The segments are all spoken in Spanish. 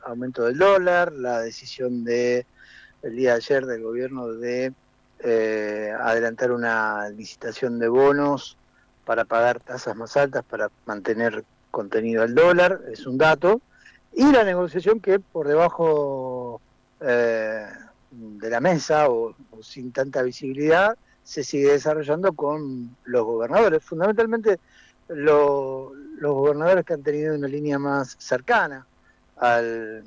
aumento del dólar, la decisión el día de ayer del gobierno de adelantar una licitación de bonos para pagar tasas más altas para mantener contenido al dólar, es un dato, y la negociación que por debajo de la mesa o sin tanta visibilidad se sigue desarrollando con los gobernadores, fundamentalmente los gobernadores que han tenido una línea más cercana al,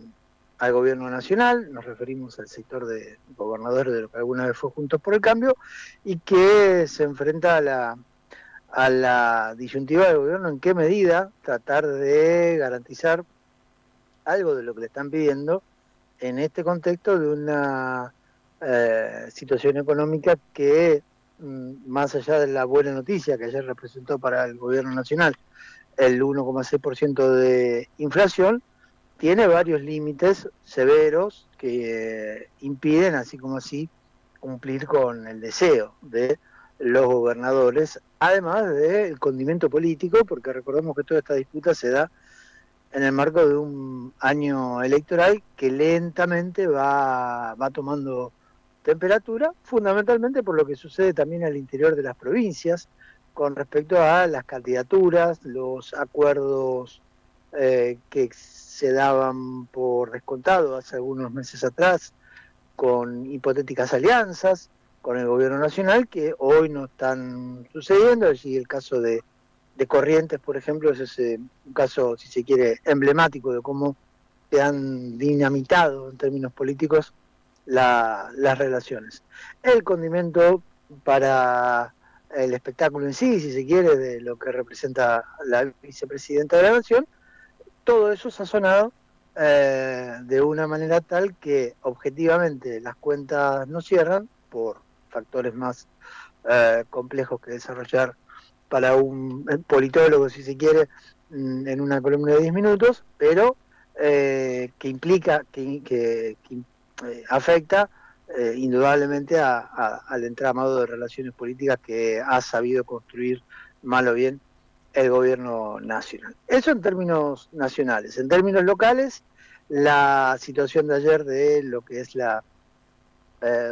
al gobierno nacional, nos referimos al sector de gobernadores de lo que alguna vez fue Juntos por el Cambio, y que se enfrenta a la disyuntiva del gobierno en qué medida tratar de garantizar algo de lo que le están pidiendo en este contexto de una situación económica que, más allá de la buena noticia que ayer representó para el gobierno nacional el 1,6% de inflación, tiene varios límites severos que impiden, así como así, cumplir con el deseo de los gobernadores, además del condimento político, porque recordemos que toda esta disputa se da en el marco de un año electoral que lentamente va tomando temperatura, fundamentalmente por lo que sucede también al interior de las provincias, con respecto a las candidaturas, los acuerdos que se daban por descontado hace algunos meses atrás, con hipotéticas alianzas con el gobierno nacional, que hoy no están sucediendo. Allí el caso de Corrientes, por ejemplo, es un caso, si se quiere, emblemático de cómo se han dinamitado en términos políticos las relaciones. El condimento para el espectáculo en sí, si se quiere, de lo que representa la vicepresidenta de la Nación, todo eso sazonado de una manera tal que objetivamente las cuentas no cierran por factores más complejos que desarrollar para un politólogo, si se quiere, en una columna de 10 minutos, pero que implica, afecta indudablemente al entramado de relaciones políticas que ha sabido construir, mal o bien, el gobierno nacional. Eso en términos nacionales. En términos locales, la situación de ayer de lo que es la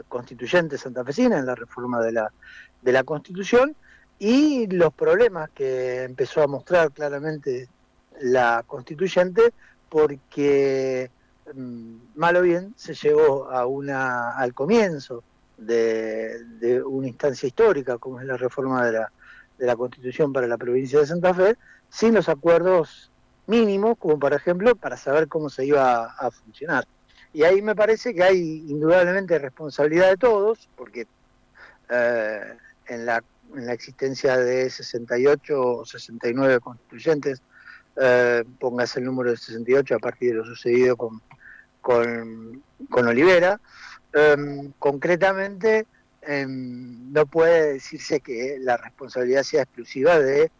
constituyente santafesina, en la reforma de la Constitución, y los problemas que empezó a mostrar claramente la constituyente, porque mal o bien se llegó al comienzo de una instancia histórica como es la reforma de la Constitución para la provincia de Santa Fe, sin los acuerdos mínimos, como por ejemplo para saber cómo se iba a funcionar. Y ahí me parece que hay indudablemente responsabilidad de todos, porque eh, en, en la existencia de 68 o 69 constituyentes, póngase el número de 68 a partir de lo sucedido con Olivera, concretamente no puede decirse que la responsabilidad sea exclusiva de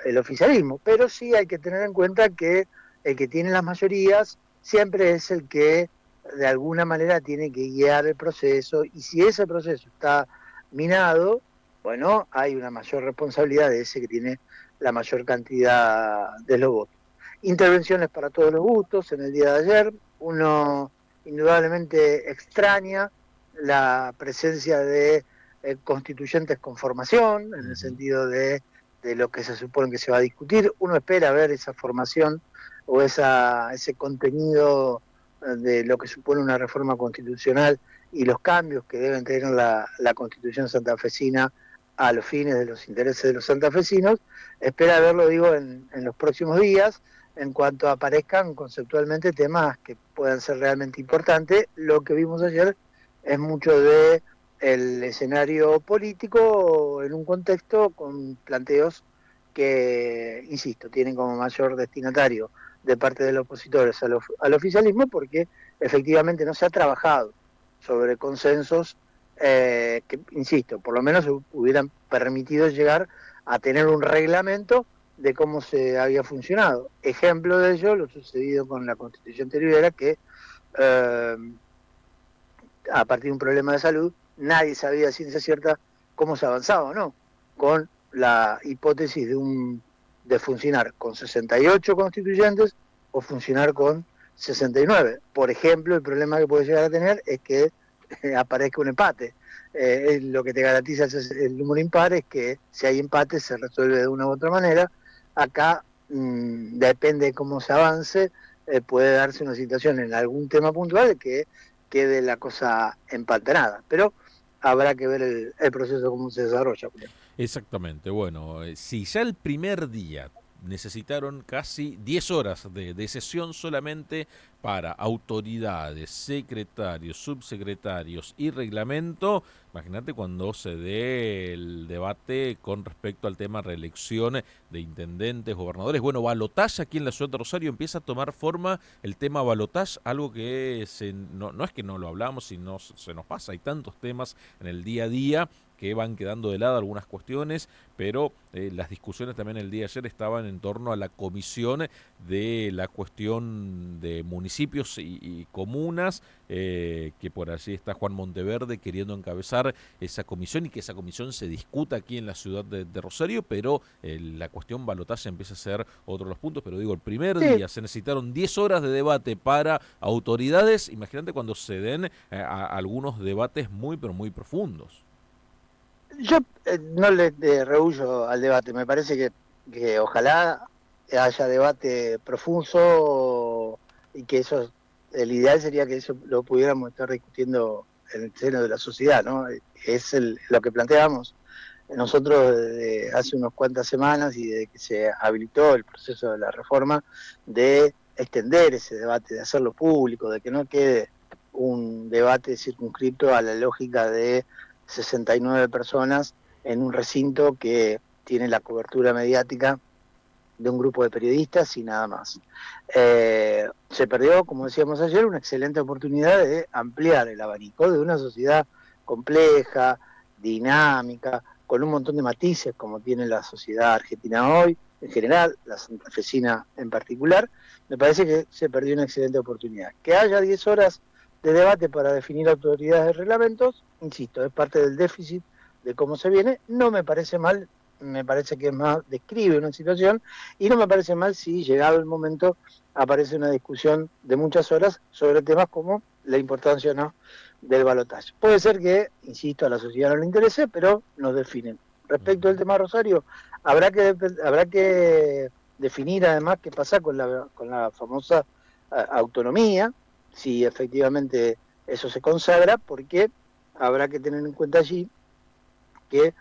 el oficialismo, pero sí hay que tener en cuenta que el que tiene las mayorías siempre es el que de alguna manera tiene que guiar el proceso, y si ese proceso está minado, bueno, hay una mayor responsabilidad de ese que tiene la mayor cantidad de los votos. Intervenciones para todos los gustos en el día de ayer. Uno indudablemente extraña la presencia de constituyentes con formación, en el sentido de lo que se supone que se va a discutir. Uno espera ver esa formación o ese contenido de lo que supone una reforma constitucional y los cambios que deben tener la Constitución santafesina a los fines de los intereses de los santafesinos. Espera verlo, digo, en los próximos días, en cuanto aparezcan conceptualmente temas que puedan ser realmente importantes. Lo que vimos ayer es mucho de el escenario político en un contexto con planteos que, insisto, tienen como mayor destinatario de parte de los opositores al oficialismo, porque efectivamente no se ha trabajado sobre consensos que, insisto, por lo menos hubieran permitido llegar a tener un reglamento de cómo se había funcionado. Ejemplo de ello, lo sucedido con la Constitución anterior, que eh, a partir de un problema de salud, nadie sabía a ciencia cierta cómo se avanzaba o no, con la hipótesis de funcionar con 68 constituyentes o funcionar con 69. Por ejemplo, el problema que puede llegar a tener es que aparezca un empate. Lo que te garantiza el número impar es que si hay empate se resuelve de una u otra manera. Acá depende de cómo se avance, puede darse una situación en algún tema puntual que quede la cosa empatanada, pero habrá que ver el proceso cómo se desarrolla, Julián. Exactamente, bueno, si ya el primer día necesitaron casi 10 horas de sesión solamente para autoridades, secretarios, subsecretarios y reglamento, imagínate cuando se dé el debate con respecto al tema reelección de intendentes, gobernadores. Bueno, balotaje aquí en la ciudad de Rosario empieza a tomar forma el tema balotaje, algo que no es que no lo hablamos, sino se nos pasa, hay tantos temas en el día a día que van quedando de lado algunas cuestiones, pero las discusiones también el día de ayer estaban en torno a la comisión de la cuestión de municipios y comunas, que por allí está Juan Monteverde queriendo encabezar esa comisión y que esa comisión se discuta aquí en la ciudad de Rosario, pero la cuestión balotaje empieza a ser otro de los puntos, pero digo, el primer Sí, día se necesitaron 10 horas de debate para autoridades, imagínate cuando se den algunos debates muy, pero muy profundos. yo no le rehuyo al debate, me parece que ojalá haya debate profuso y que eso, el ideal sería que eso lo pudiéramos estar discutiendo en el seno de la sociedad, ¿no? Es lo que planteamos nosotros desde hace unas cuantas semanas y desde que se habilitó el proceso de la reforma, de extender ese debate, de hacerlo público, de que no quede un debate circunscrito a la lógica de 69 personas en un recinto que tiene la cobertura mediática de un grupo de periodistas y nada más. Se perdió, como decíamos ayer, una excelente oportunidad de ampliar el abanico de una sociedad compleja, dinámica, con un montón de matices como tiene la sociedad argentina hoy, en general, la santafesina en particular. Me parece que se perdió una excelente oportunidad. Que haya 10 horas de debate para definir autoridades de reglamentos, insisto, es parte del déficit de cómo se viene, no me parece mal, me parece que es más, describe una situación, y no me parece mal si, llegado el momento, aparece una discusión de muchas horas sobre temas como la importancia o no del balotaje. Puede ser que, insisto, a la sociedad no le interese, pero nos definen. Respecto al tema Rosario, habrá que definir además qué pasa con la famosa autonomía, si efectivamente eso se consagra, porque habrá que tener en cuenta allí que,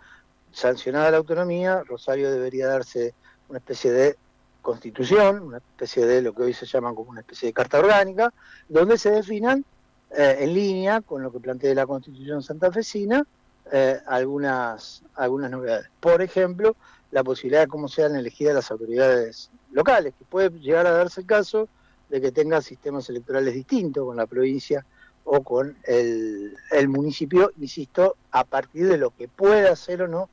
sancionada la autonomía, Rosario debería darse una especie de constitución, una especie de lo que hoy se llama como una especie de carta orgánica, donde se definan en línea con lo que plantea la Constitución santafesina algunas novedades. Por ejemplo, la posibilidad de cómo sean elegidas las autoridades locales, que puede llegar a darse el caso de que tengan sistemas electorales distintos con la provincia o con el municipio, insisto, a partir de lo que pueda hacer o no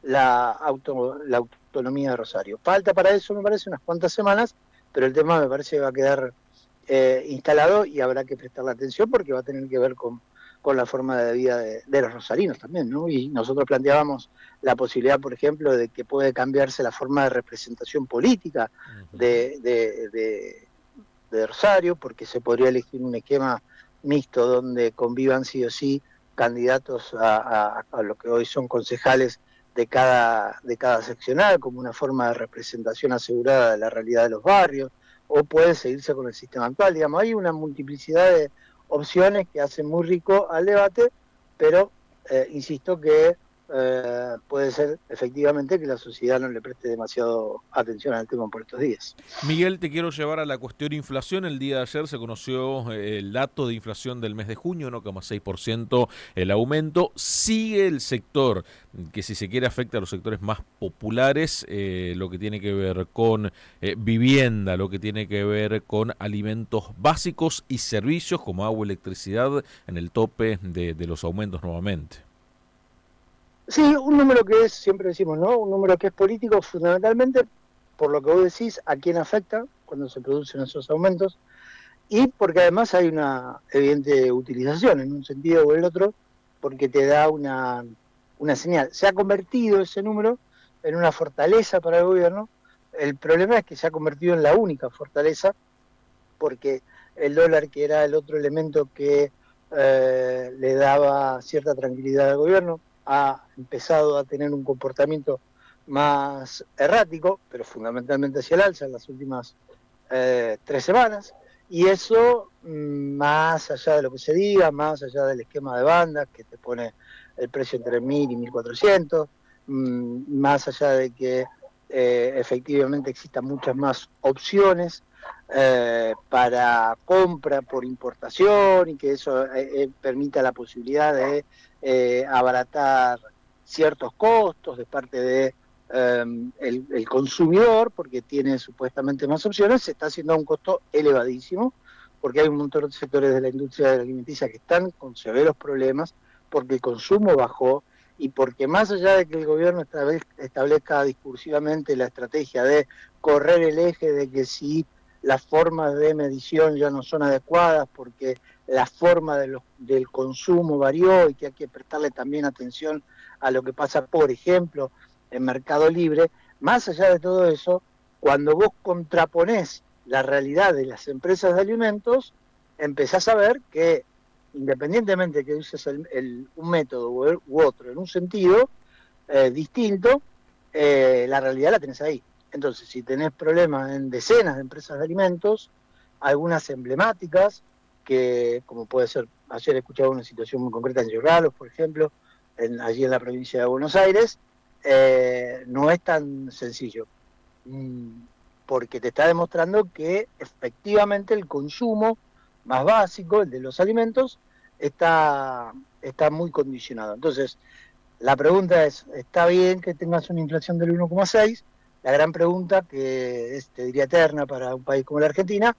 la autonomía de Rosario. Falta para eso, me parece, unas cuantas semanas, pero el tema me parece que va a quedar instalado y habrá que prestarle atención porque va a tener que ver con la forma de vida de los rosarinos también, ¿no? Y nosotros planteábamos la posibilidad, por ejemplo, de que puede cambiarse la forma de representación política Uh -huh. de, de, de, de Rosario, porque se podría elegir un esquema mixto donde convivan sí o sí candidatos a lo que hoy son concejales de cada seccional, como una forma de representación asegurada de la realidad de los barrios, o puede seguirse con el sistema actual. Digamos, hay una multiplicidad de opciones que hacen muy rico al debate, pero insisto que puede ser efectivamente que la sociedad no le preste demasiado atención al tema por estos días. Miguel, te quiero llevar a la cuestión inflación. El día de ayer se conoció el dato de inflación del mes de junio, 1,6% el aumento. Sigue el sector que, si se quiere, afecta a los sectores más populares, lo que tiene que ver con vivienda, lo que tiene que ver con alimentos básicos y servicios como agua, electricidad, en el tope de los aumentos nuevamente. Sí, un número que es, siempre decimos, ¿no? Un número que es político fundamentalmente por lo que vos decís, a quién afecta cuando se producen esos aumentos, y porque además hay una evidente utilización en un sentido o el otro, porque te da una señal. Se ha convertido ese número en una fortaleza para el gobierno. El problema es que se ha convertido en la única fortaleza, porque el dólar, que era el otro elemento que le daba cierta tranquilidad al gobierno, ha empezado a tener un comportamiento más errático, pero fundamentalmente hacia el alza en las últimas 3 semanas, y eso, más allá de lo que se diga, más allá del esquema de bandas que te pone el precio entre 1.000 y 1.400, más allá de que efectivamente existan muchas más opciones para compra por importación, y que eso permita la posibilidad de abaratar ciertos costos de parte de el consumidor, porque tiene supuestamente más opciones, se está haciendo a un costo elevadísimo, porque hay un montón de sectores de la industria alimenticia que están con severos problemas, porque el consumo bajó, y porque más allá de que el gobierno establezca discursivamente la estrategia de correr el eje de que si las formas de medición ya no son adecuadas, porque la forma del consumo varió, y que hay que prestarle también atención a lo que pasa, por ejemplo, en Mercado Libre, más allá de todo eso, cuando vos contraponés la realidad de las empresas de alimentos, empezás a ver que, independientemente de que uses un método u otro en un sentido distinto, la realidad la tenés ahí. Entonces, si tenés problemas en decenas de empresas de alimentos, algunas emblemáticas, que como puede ser, ayer escuchaba una situación muy concreta en Lloralos, por ejemplo, allí en la provincia de Buenos Aires, no es tan sencillo, porque te está demostrando que efectivamente el consumo más básico, el de los alimentos, está muy condicionado. Entonces, la pregunta es, ¿está bien que tengas una inflación del 1,6? La gran pregunta, que te diría eterna para un país como la Argentina,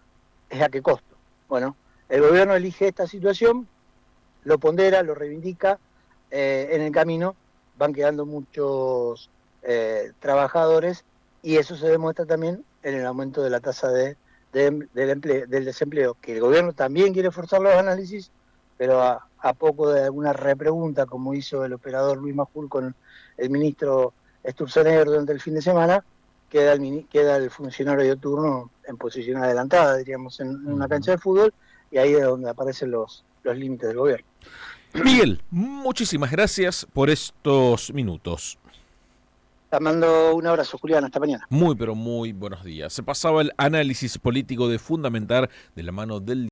es ¿a qué costo? Bueno, el gobierno elige esta situación, lo pondera, lo reivindica, en el camino van quedando muchos trabajadores, y eso se demuestra también en el aumento de la tasa del desempleo, que el gobierno también quiere forzar los análisis, pero a poco de alguna repregunta, como hizo el operador Luis Majul con el ministro Sturzenegger durante el fin de semana, queda el funcionario de turno en posición adelantada, diríamos, en una cancha de fútbol, y ahí es donde aparecen los límites del gobierno. Miguel, muchísimas gracias por estos minutos. Te mando un abrazo, Julián, hasta mañana. Muy, pero muy buenos días. Se pasaba el análisis político de Fundamentar de la mano del